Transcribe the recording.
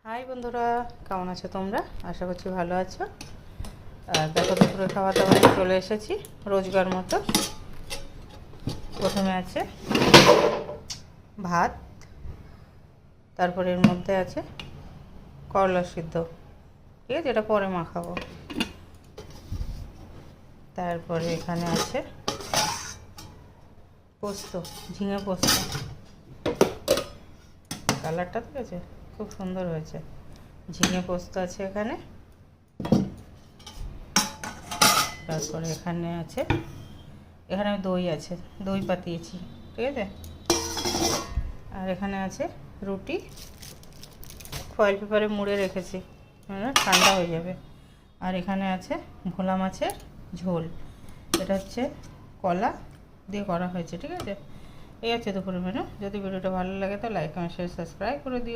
High বন্ধুরা, কেমন আছো তোমরা? আশা করছি ভালো আছো। আর দেখো, দুপুরে খাওয়া দাওয়া চলে এসেছি রোজগার মতো। প্রথমে আছে ভাত, তারপরে এর মধ্যে আছে করলা সিদ্ধ, ঠিক আছে, এটা পরে মাখাবো। তারপরে এখানে আছে পোস্ত, ঝিঙে পোস্ত। কালারটা ঠিক আছে, খুব সুন্দর হয়েছে। ঝিঙে পোস্ত আছে এখানে। তারপরে এখানে দই আছে, দই পাতিয়েছি, ঠিক আছে। আর এখানে আছে রুটি, ফয়েল পেপারে মুড়ে রেখেছি, ঠান্ডা হয়ে যাবে। আর এখানে আছে ভোলা মাছের ঝোল, এটা হচ্ছে কলা দিয়ে করা হয়েছে, ঠিক আছে। এই আছে দুপুরের মেনু। যদি ভিডিওটা ভালো লাগে তো লাইক, কমেন্ট, শেয়ার, সাবস্ক্রাইব করে দিও।